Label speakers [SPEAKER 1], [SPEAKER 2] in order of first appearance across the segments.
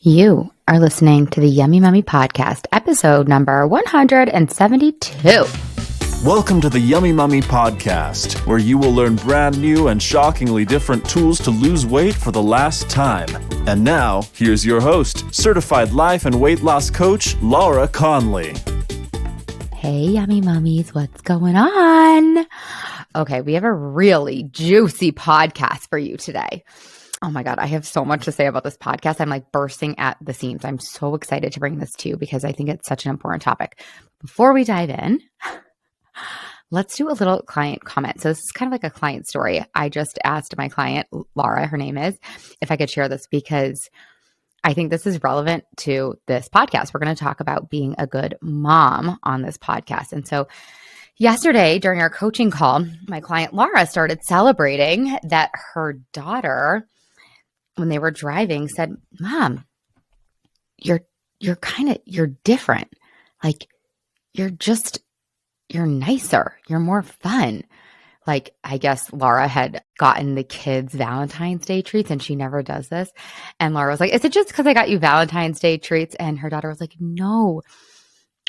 [SPEAKER 1] You are listening to the Yummy Mummy Podcast, episode number 172.
[SPEAKER 2] Welcome to the Yummy Mummy Podcast, where you will learn brand new and shockingly different tools to lose weight for the last time. And now, here's your host, certified life and weight loss coach, Laura Conley.
[SPEAKER 1] Hey, Yummy Mummies, what's going on? Okay, we have a really juicy podcast for you today. Oh my God, I have so much to say about this podcast. I'm like bursting at the seams. I'm so excited to bring this to you because I think it's such an important topic. Before we dive in, let's do a little client comment. So this is kind of like a client story. I just asked my client, Laura, her name is, if I could share this because I think this is relevant to this podcast. We're going to talk about being a good mom on this podcast. And so yesterday during our coaching call, my client, Laura, started celebrating that her daughter, when they were driving, said, "Mom, you're different. Like, you're nicer. You're more fun." Like, I guess Laura had gotten the kids Valentine's Day treats and she never does this. And Laura was like, "Is it just because I got you Valentine's Day treats?" And her daughter was like, "No,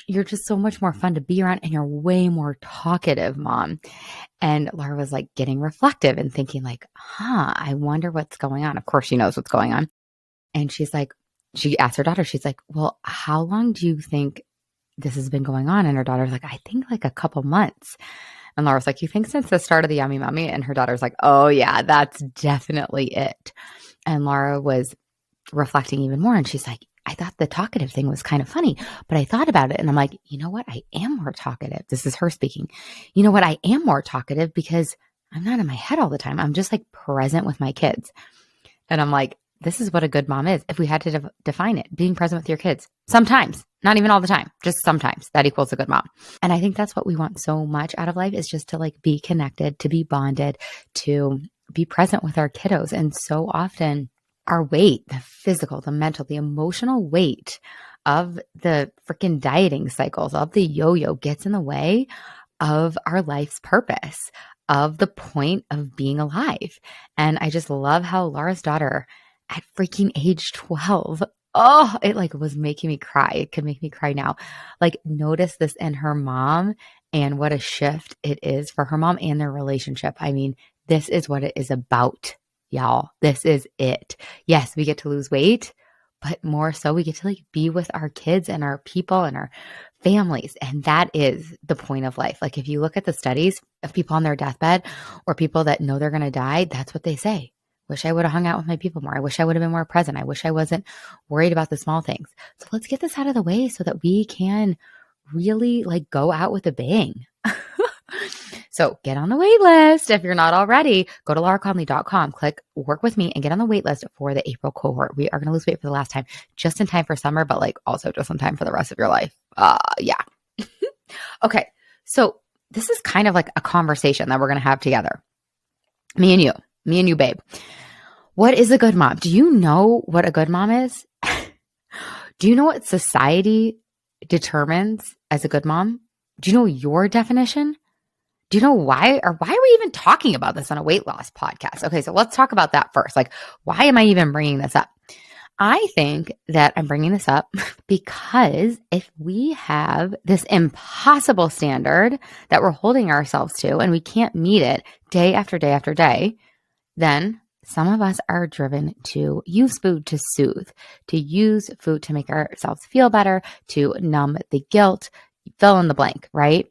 [SPEAKER 1] you're just so much more fun to be around and you're way more talkative, Mom." And Laura was like getting reflective and thinking like, I wonder what's going on. Of course she knows what's going on. And she's like, she asked her daughter, she's like, "Well, how long do you think this has been going on?" And her daughter's like, "I think like a couple months." And Laura's like, "You think since the start of the Yummy Mummy?" And her daughter's like, "Oh yeah, that's definitely it." And Laura was reflecting even more. And she's like, "I thought the talkative thing was kind of funny, but I thought about it and I'm like, you know what? I am more talkative." This is her speaking. "You know what? I am more talkative because I'm not in my head all the time. I'm just like present with my kids." And I'm like, this is what a good mom is. If we had to define it, being present with your kids, sometimes, not even all the time, just sometimes, that equals a good mom. And I think that's what we want so much out of life, is just to like be connected, to be bonded, to be present with our kiddos. And so often our weight, the physical, the mental, the emotional weight of the freaking dieting cycles, of the yo-yo, gets in the way of our life's purpose, of the point of being alive. And I just love how Laura's daughter at freaking age 12, it like was making me cry. It could make me cry now. Like, notice this in her mom and what a shift it is for her mom and their relationship. I mean, this is what it is about. Y'all, this is it. Yes, we get to lose weight, but more so we get to like be with our kids and our people and our families. And that is the point of life. Like, if you look at the studies of people on their deathbed or people that know they're going to die, that's what they say. "Wish I would have hung out with my people more. I wish I would have been more present. I wish I wasn't worried about the small things." So let's get this out of the way so that we can really like go out with a bang. So get on the wait list. If you're not already, go to lauraconley.com, click work with me and get on the wait list for the April cohort. We are going to lose weight for the last time, just in time for summer, but like also just in time for the rest of your life. Yeah. Okay. So this is kind of like a conversation that we're going to have together. Me and you, babe. What is a good mom? Do you know what a good mom is? Do you know what society determines as a good mom? Do you know your definition? Do you know why are we even talking about this on a weight loss podcast? Okay, so let's talk about that first. Like, why am I even bringing this up? I think that I'm bringing this up because if we have this impossible standard that we're holding ourselves to and we can't meet it day after day after day, then some of us are driven to use food to soothe, to use food to make ourselves feel better, to numb the guilt, fill in the blank, right?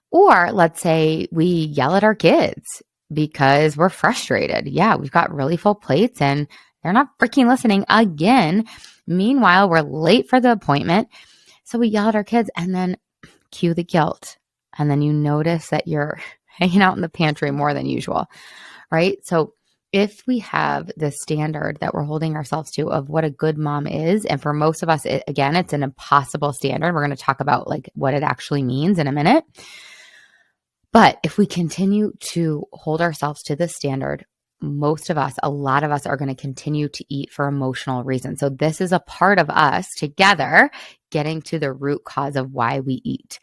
[SPEAKER 1] Or let's say we yell at our kids because we're frustrated. Yeah, we've got really full plates and they're not freaking listening again. Meanwhile, we're late for the appointment. So we yell at our kids and then cue the guilt. And then you notice that you're hanging out in the pantry more than usual, right? So if we have the standard that we're holding ourselves to of what a good mom is, and for most of us, it's an impossible standard. We're going to talk about like what it actually means in a minute. But if we continue to hold ourselves to this standard, a lot of us are going to continue to eat for emotional reasons. So this is a part of us together getting to the root cause of why we eat.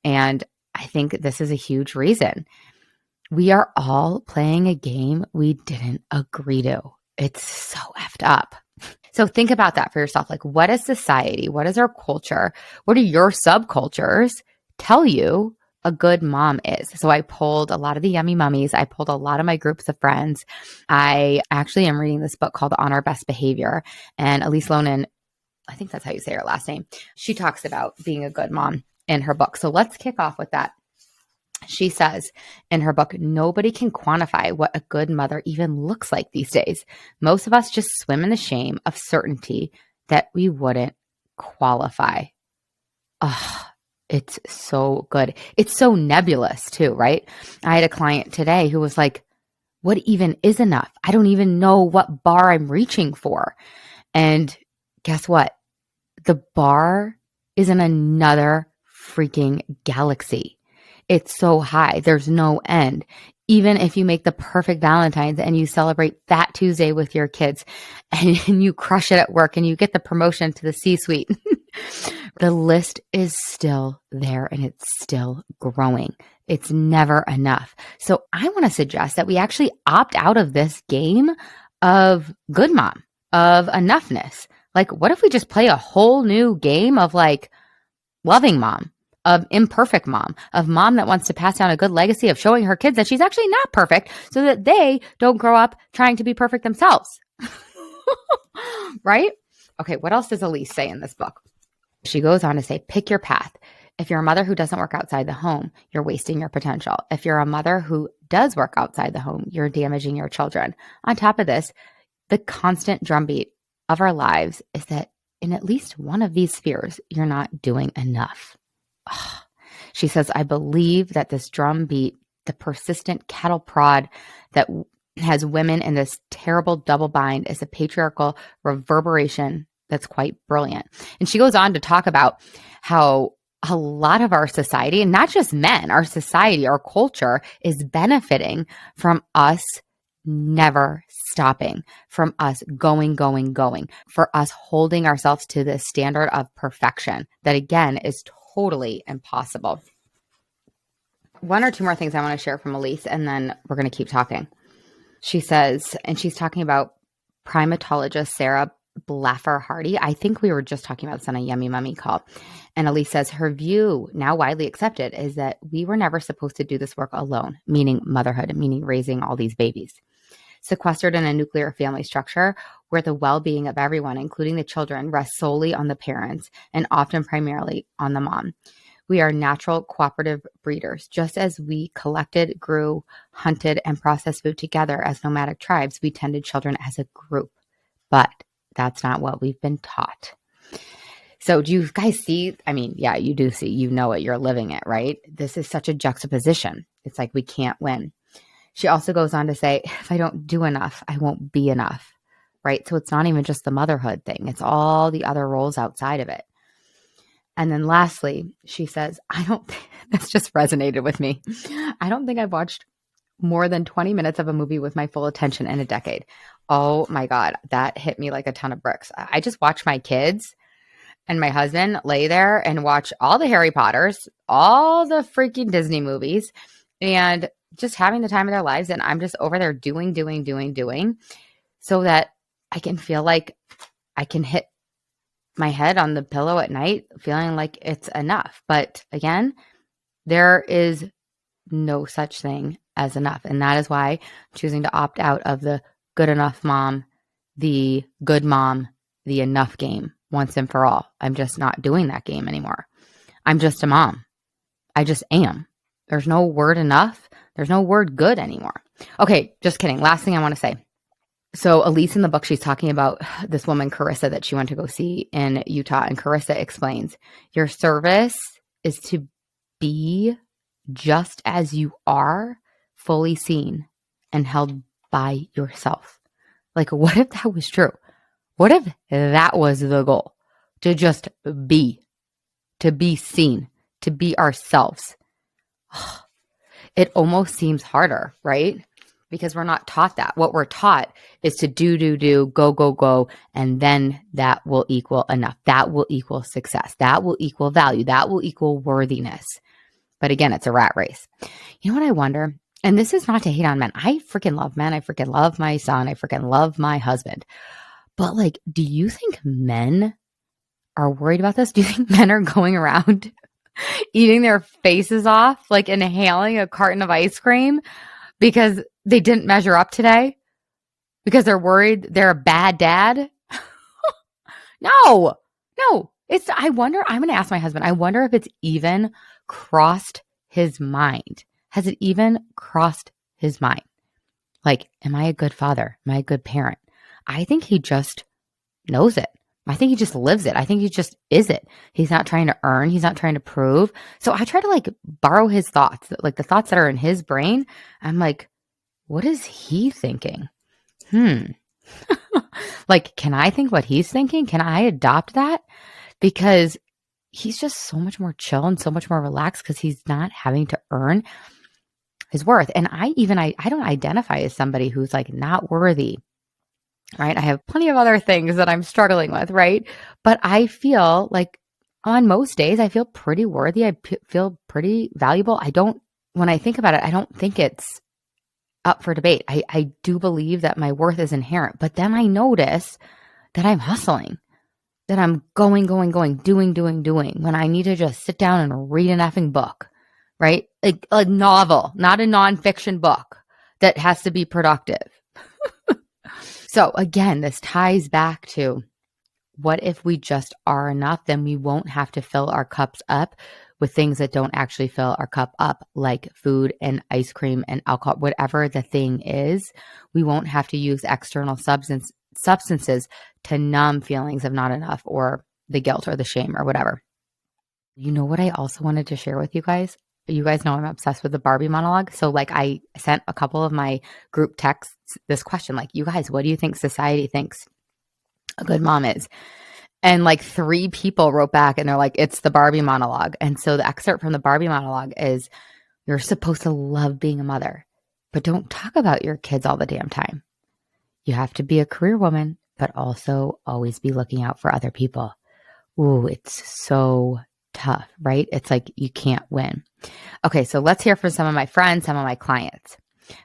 [SPEAKER 1] And I think this is a huge reason. We are all playing a game we didn't agree to. It's so effed up. So think about that for yourself. Like, what is society? What is our culture? What do your subcultures tell you a good mom is? So I polled a lot of the yummy mummies. I polled a lot of my groups of friends. I actually am reading this book called On Our Best Behavior. And Elise Lonan, I think that's how you say her last name, she talks about being a good mom in her book. So let's kick off with that. She says in her book, nobody can quantify what a good mother even looks like these days. Most of us just swim in the shame of certainty that we wouldn't qualify. Oh, it's so good. It's so nebulous too, right? I had a client today who was like, what even is enough? I don't even know what bar I'm reaching for. And guess what? The bar is in another freaking galaxy. It's so high. There's no end. Even if you make the perfect Valentine's and you celebrate Fat Tuesday with your kids and you crush it at work and you get the promotion to the C-suite, the list is still there and it's still growing. It's never enough. So I want to suggest that we actually opt out of this game of good mom, of enoughness. Like, what if we just play a whole new game of like loving mom, of imperfect mom, of mom that wants to pass down a good legacy of showing her kids that she's actually not perfect so that they don't grow up trying to be perfect themselves. Right? Okay, what else does Elise say in this book? She goes on to say, pick your path. If you're a mother who doesn't work outside the home, you're wasting your potential. If you're a mother who does work outside the home, you're damaging your children. On top of this, the constant drumbeat of our lives is that in at least one of these spheres, you're not doing enough. Oh. She says, I believe that this drumbeat, the persistent cattle prod that has women in this terrible double bind, is a patriarchal reverberation that's quite brilliant. And she goes on to talk about how a lot of our society, and not just men, our society, our culture is benefiting from us never stopping, from us going, for us holding ourselves to this standard of perfection that, again, is totally impossible. One or two more things I want to share from Elise, and then we're going to keep talking. She says, and she's talking about primatologist Sarah Blaffer Hardy. I think we were just talking about this on a Yummy Mummy call. And Elise says her view, now widely accepted, is that we were never supposed to do this work alone, meaning motherhood, meaning raising all these babies. Sequestered in a nuclear family structure where the well-being of everyone, including the children, rests solely on the parents and often primarily on the mom. We are natural cooperative breeders. Just as we collected, grew, hunted, and processed food together as nomadic tribes, we tended children as a group. But that's not what we've been taught. So do you guys see? I mean, yeah, you do see. You know it. You're living it, right? This is such a juxtaposition. It's like we can't win. She also goes on to say, if I don't do enough, I won't be enough, right? So it's not even just the motherhood thing. It's all the other roles outside of it. And then lastly, she says, this just resonated with me. I don't think I've watched more than 20 minutes of a movie with my full attention in a decade. Oh my God, that hit me like a ton of bricks. I just watch my kids and my husband lay there and watch all the Harry Potters, all the freaking Disney movies, and just having the time of their lives. And I'm just over there doing, so that I can feel like I can hit my head on the pillow at night, feeling like it's enough. But again, there is no such thing as enough. And that is why I'm choosing to opt out of the good enough mom, the good mom, the enough game once and for all. I'm just not doing that game anymore. I'm just a mom. I just am. There's no word enough. There's no word good anymore. Okay, just kidding. Last thing I want to say. So Elise in the book, she's talking about this woman, Carissa, that she went to go see in Utah. And Carissa explains, your service is to be just as you are, fully seen and held by yourself. Like, what if that was true? What if that was the goal? To just be, to be seen, to be ourselves. It almost seems harder, right? Because we're not taught that. What we're taught is to do, go, and then that will equal enough. That will equal success. That will equal value. That will equal worthiness. But again, it's a rat race. You know what I wonder? And this is not to hate on men. I freaking love men. I freaking love my son. I freaking love my husband. But like, do you think men are worried about this? Do you think men are going around eating their faces off, like inhaling a carton of ice cream because they didn't measure up today? Because they're worried they're a bad dad? No. I wonder, I'm going to ask my husband, I wonder if it's even crossed his mind. Has it even crossed his mind? Like, am I a good father? Am I a good parent? I think he just knows it. I think he just lives it. I think he just is it. He's not trying to earn. He's not trying to prove. So I try to like borrow his thoughts, like the thoughts that are in his brain. I'm like, what is he thinking? Like, can I think what he's thinking? Can I adopt that? Because he's just so much more chill and so much more relaxed because he's not having to earn his worth. And I don't identify as somebody who's like not worthy, right? I have plenty of other things that I'm struggling with, right? But I feel like on most days, I feel pretty worthy. I feel pretty valuable. When I think about it, I don't think it's up for debate. I do believe that my worth is inherent, but then I notice that I'm hustling, that I'm going, doing when I need to just sit down and read an effing book, right? Like a novel, not a nonfiction book that has to be productive. So again, this ties back to what if we just are enough, then we won't have to fill our cups up with things that don't actually fill our cup up, like food and ice cream and alcohol, whatever the thing is. We won't have to use external substances to numb feelings of not enough or the guilt or the shame or whatever. You know what I also wanted to share with you guys? You guys know I'm obsessed with the Barbie monologue. So like I sent a couple of my group texts this question, like, you guys, what do you think society thinks a good mom is? And like 3 people wrote back and they're like, it's the Barbie monologue. And so the excerpt from the Barbie monologue is, you're supposed to love being a mother, but don't talk about your kids all the damn time. You have to be a career woman, but also always be looking out for other people. Ooh, it's so tough, right? It's like you can't win. Okay, so let's hear from some of my friends, some of my clients.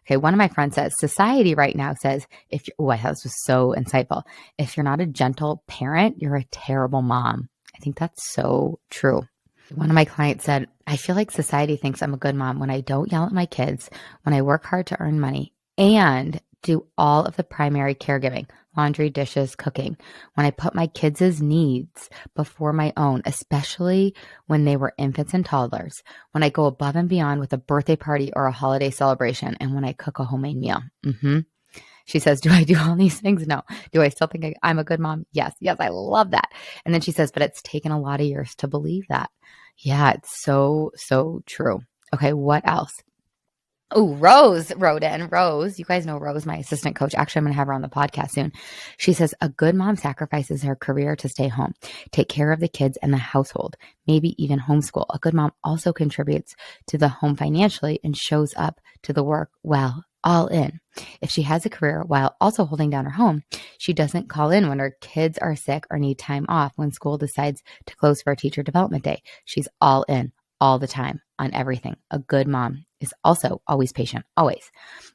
[SPEAKER 1] Okay, one of my friends says, society right now says, I thought this was so insightful. If you're not a gentle parent, you're a terrible mom. I think that's so true. One of my clients said, I feel like society thinks I'm a good mom when I don't yell at my kids, when I work hard to earn money, and do all of the primary caregiving, laundry, dishes, cooking, when I put my kids' needs before my own, especially when they were infants and toddlers, when I go above and beyond with a birthday party or a holiday celebration, and when I cook a homemade meal. She says, do I do all these things? No. Do I still think I'm a good mom? Yes, I love that. And then she says, but it's taken a lot of years to believe that. Yeah, it's so, so true. Okay, what else? Oh, Rose wrote in. Rose, you guys know Rose, my assistant coach. Actually, I'm going to have her on the podcast soon. She says, a good mom sacrifices her career to stay home, take care of the kids and the household, maybe even homeschool. A good mom also contributes to the home financially and shows up to the work well, all in. If she has a career while also holding down her home, she doesn't call in when her kids are sick or need time off when school decides to close for a teacher development day. She's all in all the time on everything. A good mom is also always patient, always.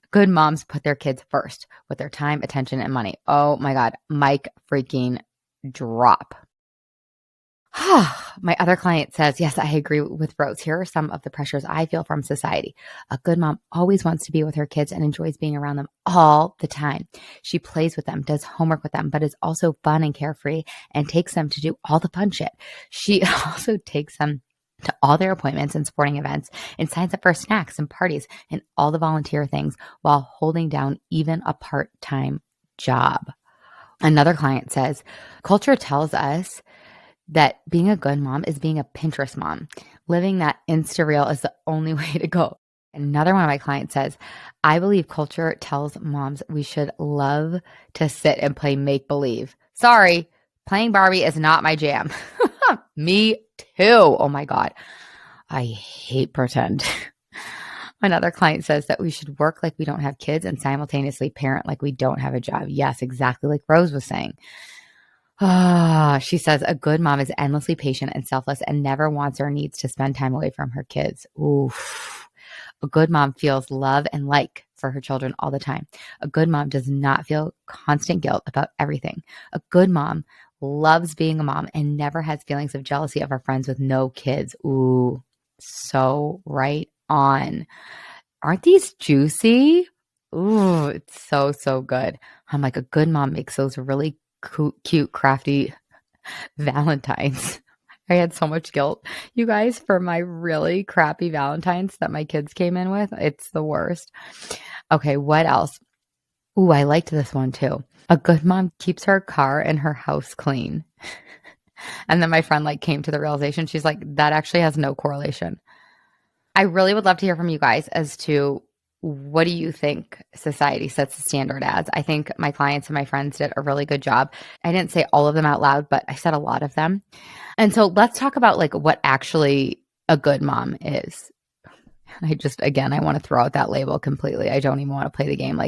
[SPEAKER 1] Good moms put their kids first with their time, attention, and money. Oh my God, mic freaking drop. My other client says, yes, I agree with Rose. Here are some of the pressures I feel from society. A good mom always wants to be with her kids and enjoys being around them all the time. She plays with them, does homework with them, but is also fun and carefree and takes them to do all the fun shit. She also takes them to all their appointments and sporting events and signs up for snacks and parties and all the volunteer things while holding down even a part-time job. Another client says, culture tells us that being a good mom is being a Pinterest mom. Living that Insta reel is the only way to go. Another one of my clients says, I believe culture tells moms we should love to sit and play make-believe. Sorry, playing Barbie is not my jam. Me too. Oh my God. I hate pretend. Another client says that we should work like we don't have kids and simultaneously parent like we don't have a job. Yes, exactly like Rose was saying. She says a good mom is endlessly patient and selfless and never wants or needs to spend time away from her kids. Oof. A good mom feels love and like for her children all the time. A good mom does not feel constant guilt about everything. A good mom loves being a mom and never has feelings of jealousy of her friends with no kids. Ooh, so right on. Aren't these juicy? Ooh, it's so, so good. I'm like, a good mom makes those really cute, crafty Valentines. I had so much guilt, you guys, for my really crappy Valentines that my kids came in with. It's the worst. Okay, what else? Ooh, I liked this one too. A good mom keeps her car and her house clean. And then my friend came to the realization, she's like, that actually has no correlation. I really would love to hear from you guys as to what do you think society sets the standard as? I think my clients and my friends did a really good job. I didn't say all of them out loud, but I said a lot of them. And so let's talk about what actually a good mom is. I want to throw out that label completely. I don't even want to play the game.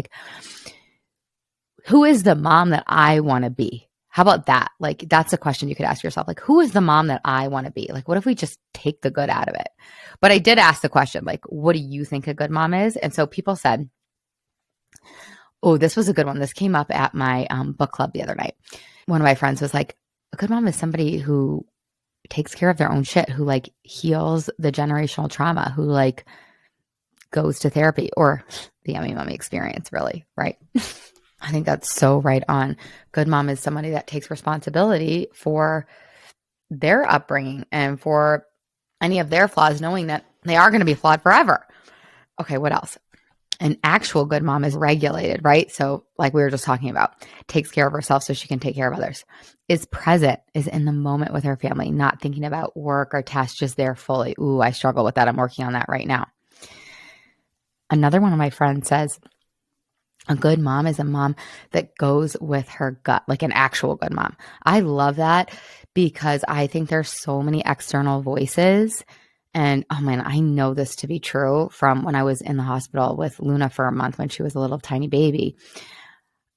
[SPEAKER 1] Who is the mom that I want to be? How about that? That's a question you could ask yourself. Who is the mom that I want to be? What if we just take the good out of it? But I did ask the question, what do you think a good mom is? And so people said, oh, this was a good one. This came up at my book club the other night. One of my friends was like, a good mom is somebody who takes care of their own shit, who heals the generational trauma, who goes to therapy, or the Yummy Mommy experience, really, right? I think that's so right on. Good mom is somebody that takes responsibility for their upbringing and for any of their flaws, knowing that they are going to be flawed forever. Okay, what else? An actual good mom is regulated, right? So we were just talking about, takes care of herself so she can take care of others, is present, is in the moment with her family, not thinking about work or tasks, just there fully. Ooh, I struggle with that. I'm working on that right now. Another one of my friends says, a good mom is a mom that goes with her gut, an actual good mom. I love that because I think there's so many external voices. And oh man, I know this to be true from when I was in the hospital with Luna for a month when she was a little tiny baby.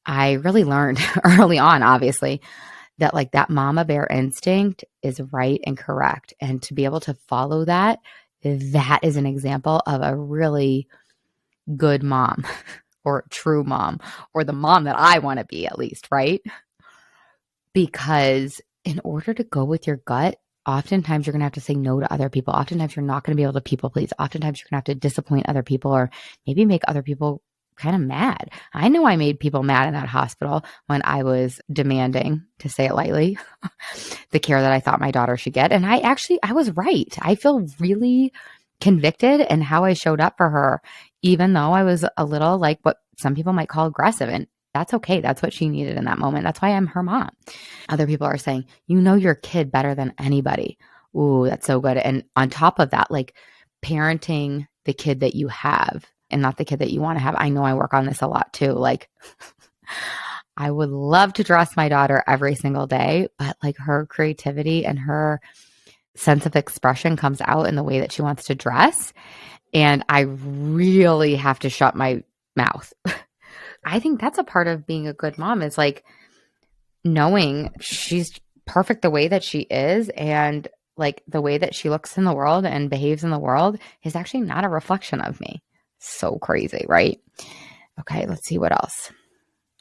[SPEAKER 1] I really learned early on, obviously, that that mama bear instinct is right and correct. And to be able to follow that, that is an example of a really good mom. Or true mom, or the mom that I want to be, at least, right? Because in order to go with your gut, oftentimes you're going to have to say no to other people. Oftentimes you're not going to be able to people please. Oftentimes you're going to have to disappoint other people or maybe make other people kind of mad. I know I made people mad in that hospital when I was demanding, to say it lightly, the care that I thought my daughter should get. And I was right. I feel really convicted in how I showed up for her, even though I was a little what some people might call aggressive. And that's okay. That's what she needed in that moment. That's why I'm her mom. Other people are saying, you know your kid better than anybody. Ooh, that's so good. And on top of that, parenting the kid that you have and not the kid that you want to have. I know I work on this a lot too. I would love to dress my daughter every single day, but her creativity and her sense of expression comes out in the way that she wants to dress. And I really have to shut my mouth. I think that's a part of being a good mom is knowing she's perfect the way that she is. And the way that she looks in the world and behaves in the world is actually not a reflection of me. So crazy, right? Okay, let's see what else.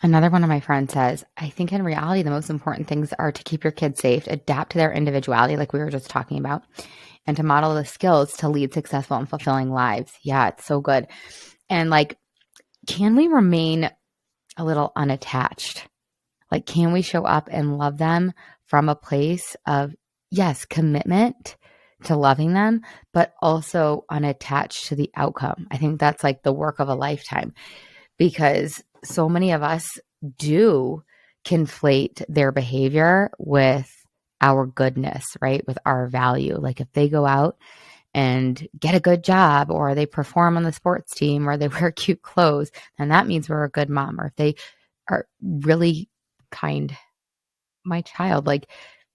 [SPEAKER 1] Another one of my friends says, I think in reality, the most important things are to keep your kids safe, adapt to their individuality, like we were just talking about, and to model the skills to lead successful and fulfilling lives. Yeah, it's so good. And can we remain a little unattached? Can we show up and love them from a place of, yes, commitment to loving them, but also unattached to the outcome? I think that's the work of a lifetime, because so many of us do conflate their behavior with our goodness, right? With our value. If they go out and get a good job, or they perform on the sports team, or they wear cute clothes, then that means we're a good mom. Or if they are really kind, my child,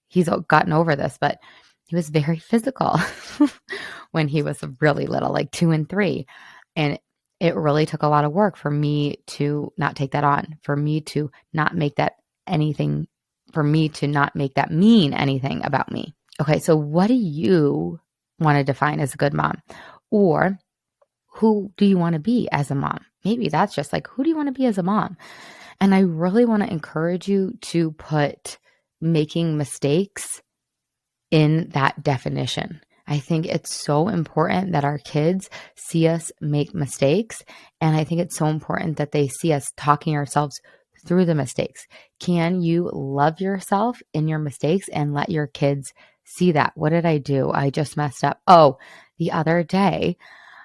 [SPEAKER 1] he's gotten over this, but he was very physical when he was really little, 2 and 3. And it really took a lot of work for me to not take that on, for me to not make that anything, for me to not make that mean anything about me. Okay, so what do you want to define as a good mom? Or who do you want to be as a mom? maybe that's just like, who do you want to be as a mom? And I really want to encourage you to put making mistakes in that definition. I think it's so important that our kids see us make mistakes. And I think it's so important that they see us talking ourselves through the mistakes. Can you love yourself in your mistakes and let your kids see that? What did I do? I just messed up. Oh, the other day,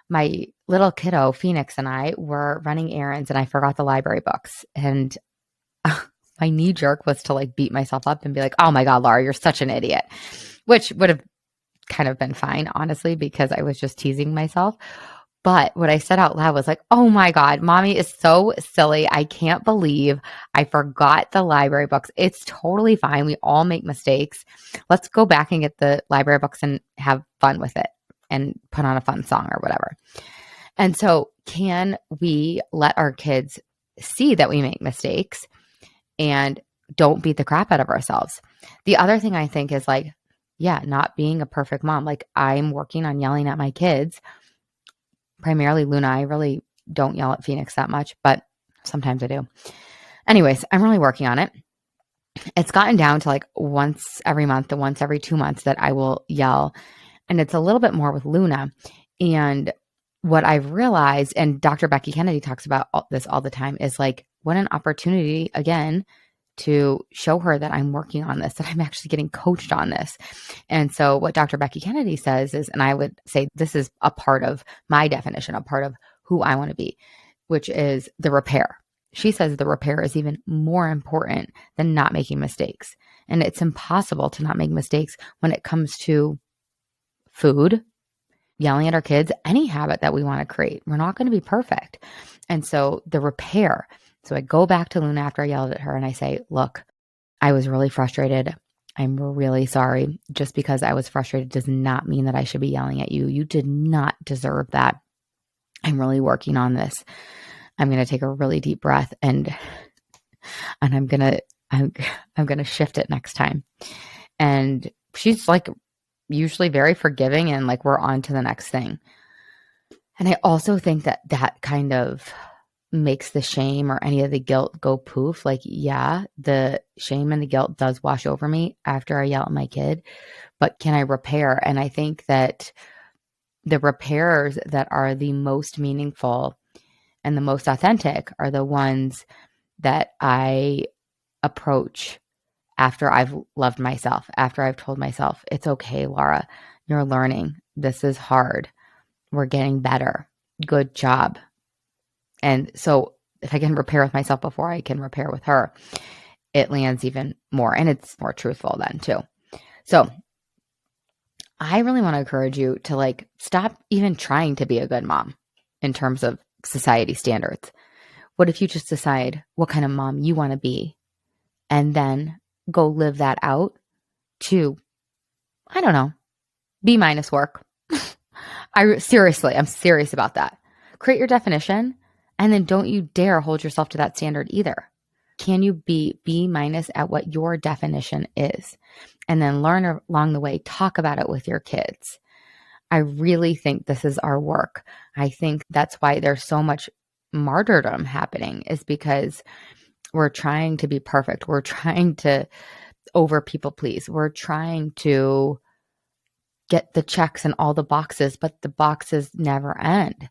[SPEAKER 1] my little kiddo, Phoenix, and I were running errands and I forgot the library books. And my knee jerk was to like beat myself up and be like, oh my God, Laura, you're such an idiot, which would have kind of been fine, honestly, because I was just teasing myself. But what I said out loud was like, oh my God, mommy is so silly. I can't believe I forgot the library books. It's totally fine. We all make mistakes. Let's go back and get the library books and have fun with it and put on a fun song or whatever. And so can we let our kids see that we make mistakes and don't beat the crap out of ourselves? The other thing I think is like, yeah, not being a perfect mom. Like I'm working on yelling at my kids, primarily Luna. I really don't yell at Phoenix that much, but sometimes I do. Anyways, I'm really working on it. It's gotten down to like once every month and once every 2 months that I will yell. And it's a little bit more with Luna. And what I've realized, and Dr. Becky Kennedy talks about this all the time, is like, what an opportunity, again, to show her that I'm working on this, that I'm actually getting coached on this. And so what Dr. Becky Kennedy says is, and I would say this is a part of my definition, a part of who I want to be, which is the repair. She says the repair is even more important than not making mistakes. And it's impossible to not make mistakes when it comes to food, yelling at our kids, any habit that we want to create. We're not going to be perfect. And so the repair. So I go back to Luna after I yelled at her and I say, look, I was really frustrated. I'm really sorry. Just because I was frustrated does not mean that I should be yelling at you. You did not deserve that. I'm really working on this. I'm going to take a really deep breath and I'm going to shift it next time. And she's like usually very forgiving and like we're on to the next thing. And I also think that that kind of makes the shame or any of the guilt go poof. Like, yeah, the shame and the guilt does wash over me after I yell at my kid, but can I repair? And I think that the repairs that are the most meaningful and the most authentic are the ones that I approach after I've loved myself, after I've told myself, it's okay, Laura, you're learning. This is hard. We're getting better. Good job. And so if I can repair with myself before I can repair with her, it lands even more. And it's more truthful then too. So I really want to encourage you to like stop even trying to be a good mom in terms of society standards. What if you just decide what kind of mom you want to be and then go live that out to, I don't know, B- work. I'm serious about that. Create your definition and then don't you dare hold yourself to that standard either. Can you be B- at what your definition is? And then learn along the way, talk about it with your kids. I really think this is our work. I think that's why there's so much martyrdom happening, is because we're trying to be perfect. We're trying to over people please. We're trying to get the checks and all the boxes, but the boxes never end.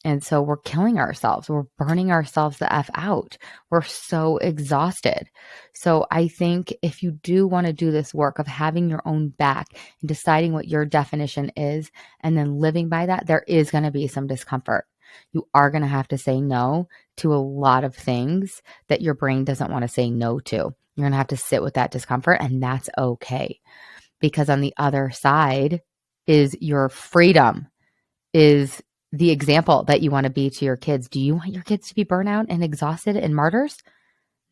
[SPEAKER 1] And so we're killing ourselves. We're burning ourselves the F out. We're so exhausted. So I think if you do want to do this work of having your own back and deciding what your definition is and then living by that, there is going to be some discomfort. You are going to have to say no to a lot of things that your brain doesn't want to say no to. You're going to have to sit with that discomfort, and that's okay. Because on the other side is your freedom, is the example that you want to be to your kids. Do you want your kids to be burnout and exhausted and martyrs?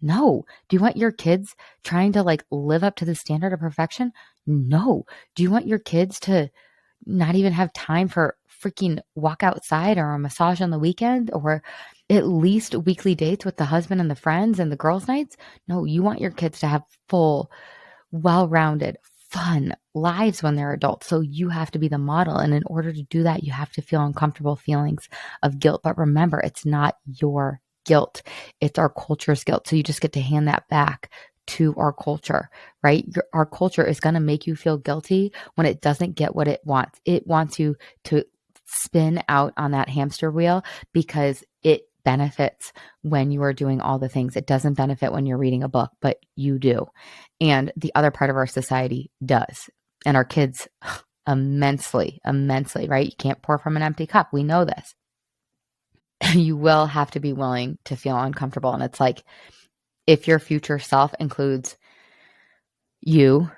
[SPEAKER 1] No. Do you want your kids trying to like live up to the standard of perfection? No. Do you want your kids to not even have time for freaking walk outside or a massage on the weekend or at least weekly dates with the husband and the friends and the girls' nights? No, you want your kids to have full, well-rounded, fun lives when they're adults. So you have to be the model. And in order to do that, you have to feel uncomfortable feelings of guilt. But remember, it's not your guilt. It's our culture's guilt. So you just get to hand that back to our culture, right? Our culture is going to make you feel guilty when it doesn't get what it wants. It wants you to spin out on that hamster wheel because it benefits when you are doing all the things. It doesn't benefit when you're reading a book, but you do. And the other part of our society does. And our kids immensely, right? You can't pour from an empty cup. We know this. You will have to be willing to feel uncomfortable. And it's like, if your future self includes you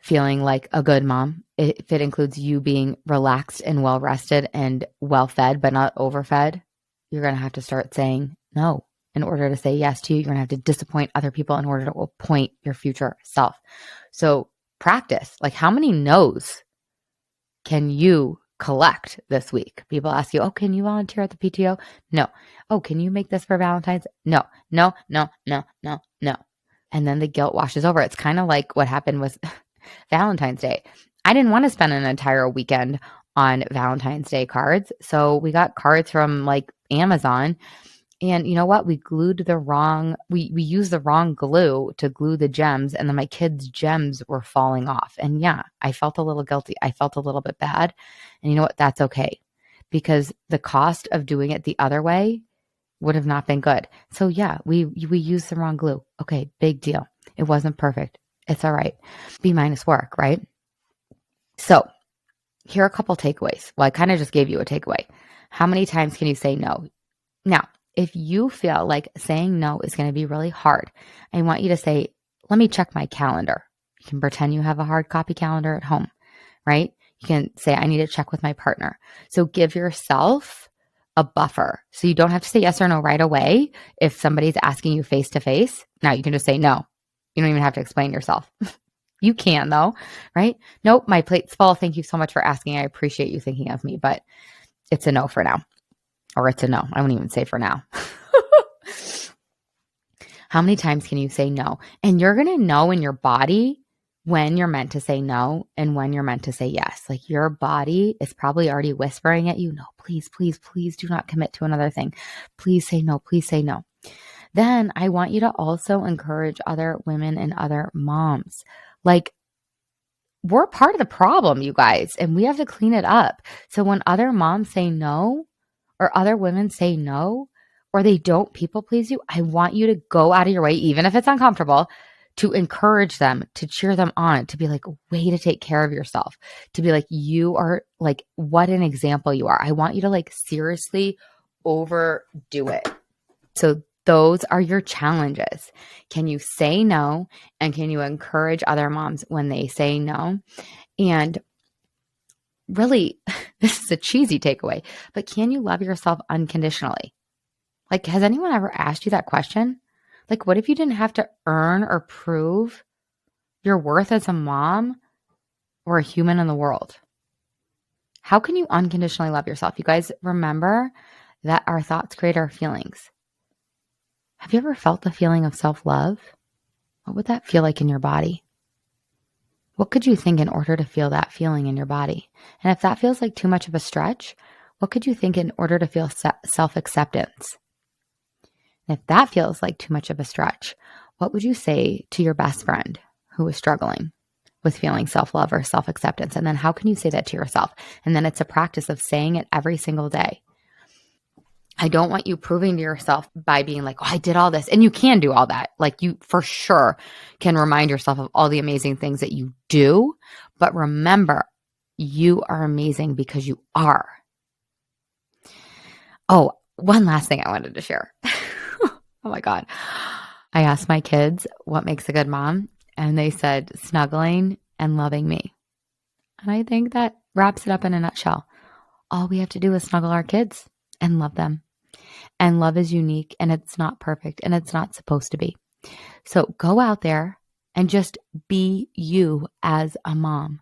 [SPEAKER 1] feeling like a good mom, if it includes you being relaxed and well rested and well fed, but not overfed, you're going to have to start saying no in order to say yes to you. You're going to have to disappoint other people in order to appoint your future self. So practice. Like, how many no's can you collect this week? People ask you, oh, can you volunteer at the PTO? No. Oh, can you make this for Valentine's? No. And then the guilt washes over. It's kind of like what happened with Valentine's Day. I didn't want to spend an entire weekend on Valentine's Day cards. So we got cards from like Amazon. And you know what? We used the wrong glue to glue the gems. And then my kids' gems were falling off. And yeah, I felt a little guilty. I felt a little bit bad. And you know what? That's okay. Because the cost of doing it the other way would have not been good. So yeah, we used the wrong glue. Okay, big deal. It wasn't perfect. It's all right. B- work, right? So here are a couple takeaways. Well, I kind of just gave you a takeaway. How many times can you say no? Now, if you feel like saying no is going to be really hard, I want you to say, let me check my calendar. You can pretend you have a hard copy calendar at home, right? You can say, I need to check with my partner. So give yourself a buffer. So you don't have to say yes or no right away if somebody's asking you face to face. Now you can just say no. You don't even have to explain yourself. You can though, right? Nope, my plate's full. Thank you so much for asking. I appreciate you thinking of me, but it's a no for now. Or it's a no. I won't even say for now. How many times can you say no? And you're going to know in your body when you're meant to say no and when you're meant to say yes. Like, your body is probably already whispering at you, no, please, please, please do not commit to another thing. Please say no. Please say no. Then I want you to also encourage other women and other moms. Like, we're part of the problem, you guys, and we have to clean it up. So when other moms say no, or other women say no, or they don't people please you, I want you to go out of your way, even if it's uncomfortable, to encourage them, to cheer them on, to be like, way to take care of yourself, to be like, you are like, what an example you are. I want you to like seriously overdo it. So those are your challenges. Can you say no? And can you encourage other moms when they say no? And really, this is a cheesy takeaway, but can you love yourself unconditionally? Like, has anyone ever asked you that question? Like, what if you didn't have to earn or prove your worth as a mom or a human in the world? How can you unconditionally love yourself? You guys, remember that our thoughts create our feelings. Have you ever felt the feeling of self-love? What would that feel like in your body? What could you think in order to feel that feeling in your body? And if that feels like too much of a stretch, what could you think in order to feel self-acceptance? And if that feels like too much of a stretch, what would you say to your best friend who is struggling with feeling self-love or self-acceptance? And then how can you say that to yourself? And then it's a practice of saying it every single day. I don't want you proving to yourself by being like, oh, I did all this. And you can do all that. Like, you for sure can remind yourself of all the amazing things that you do. But remember, you are amazing because you are. Oh, one last thing I wanted to share. Oh my God. I asked my kids what makes a good mom, and they said snuggling and loving me. And I think that wraps it up in a nutshell. All we have to do is snuggle our kids and love them. And love is unique, and it's not perfect, and it's not supposed to be. So go out there and just be you as a mom.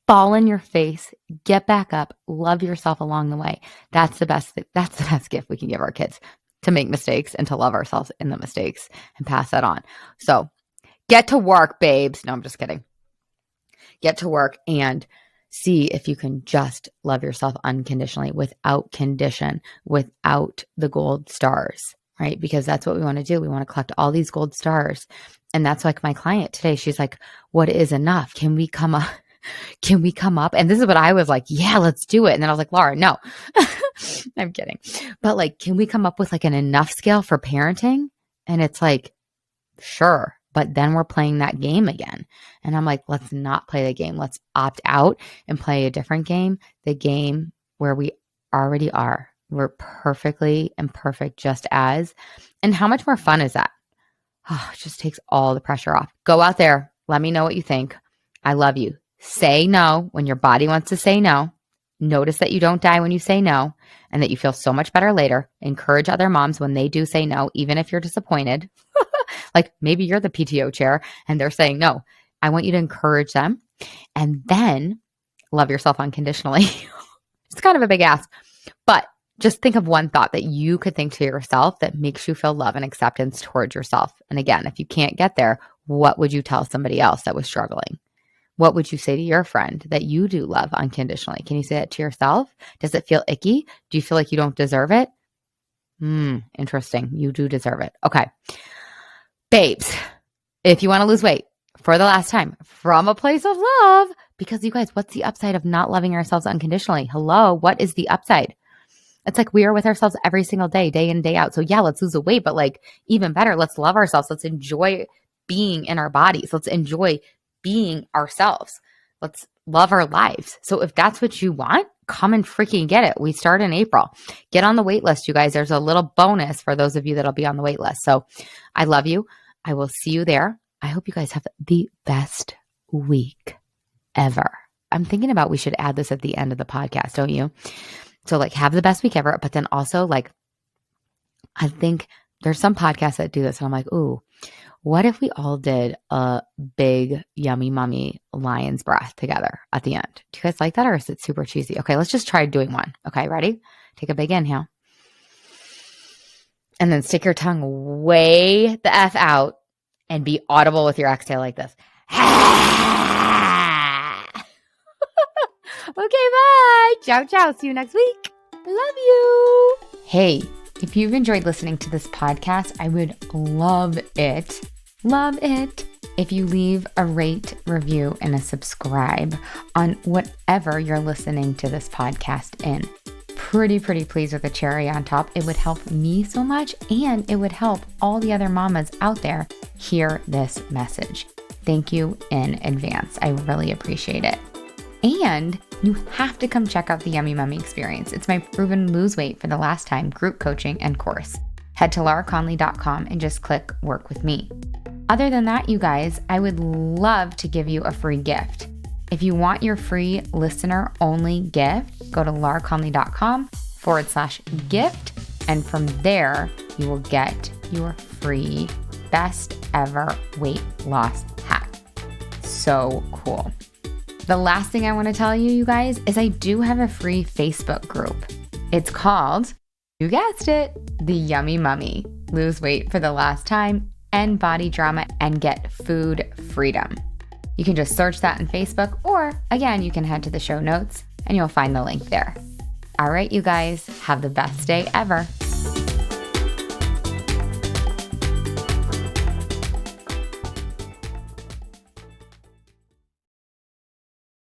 [SPEAKER 1] Fall in your face, get back up, love yourself along the way. That's the best gift we can give our kids, to make mistakes and to love ourselves in the mistakes and pass that on. So get to work, babes. No, I'm just kidding. Get to work and see if you can just love yourself unconditionally without condition, without the gold stars, right? Because that's what we want to do. We want to collect all these gold stars. And that's like my client today. She's like, what is enough? Can we come up? Can we come up? And this is what I was like, yeah, let's do it. And then I was like, Laura, no, I'm kidding. But like, can we come up with like an enough scale for parenting? And it's like, sure. But then we're playing that game again. And I'm like, let's not play the game. Let's opt out and play a different game. The game where we already are. We're perfectly imperfect just as. And how much more fun is that? Oh, it just takes all the pressure off. Go out there. Let me know what you think. I love you. Say no when your body wants to say no. Notice that you don't die when you say no and that you feel so much better later. Encourage other moms when they do say no, even if you're disappointed. Like maybe you're the PTO chair and they're saying no. I want you to encourage them and then love yourself unconditionally. It's kind of a big ask, but just think of one thought that you could think to yourself that makes you feel love and acceptance towards yourself. And again, if you can't get there, what would you tell somebody else that was struggling? What would you say to your friend that you do love unconditionally? Can you say it to yourself? Does it feel icky? Do you feel like you don't deserve it? Interesting. You do deserve it. Okay. Babes, if you want to lose weight for the last time from a place of love, because you guys, what's the upside of not loving ourselves unconditionally? Hello, what is the upside? It's like we are with ourselves every single day, day in, day out. So yeah, let's lose the weight, but like even better, let's love ourselves. Let's enjoy being in our bodies. Let's enjoy being ourselves. Let's love our lives. So if that's what you want, come and freaking get it. We start in April. Get on the wait list, you guys. There's a little bonus for those of you that'll be on the wait list. So I love you. I will see you there. I hope you guys have the best week ever. I'm thinking about we should add this at the end of the podcast, don't you? So like have the best week ever, but then also like I think there's some podcasts that do this and I'm like, ooh, what if we all did a big yummy mummy lion's breath together at the end? Do you guys like that or is it super cheesy? Okay, let's just try doing one. Okay, ready? Take a big inhale. And then stick your tongue way the F out and be audible with your exhale like this. Okay, bye. Ciao, ciao. See you next week. Love you. Hey, if you've enjoyed listening to this podcast, I would love it if you leave a rate, review, and a subscribe on whatever you're listening to this podcast in. Pretty pleased with a cherry on top. It would help me so much and it would help all the other mamas out there hear this message. Thank you in advance. I really appreciate it. And you have to come check out the Yummy Mummy experience. It's my proven lose weight for the last time group coaching and course. Head to lauraconley.com and just click work with me. Other than that, you guys, I would love to give you a free gift. If you want your free listener only gift, go to lauraconley.com/gift. And from there, you will get your free best ever weight loss hack. So cool. The last thing I want to tell you, you guys, is I do have a free Facebook group. It's called, you guessed it, The Yummy Mummy. Lose weight for the last time, end body drama, and get food freedom. You can just search that on Facebook, or again, you can head to the show notes and you'll find the link there. All right, you guys, have the best day ever.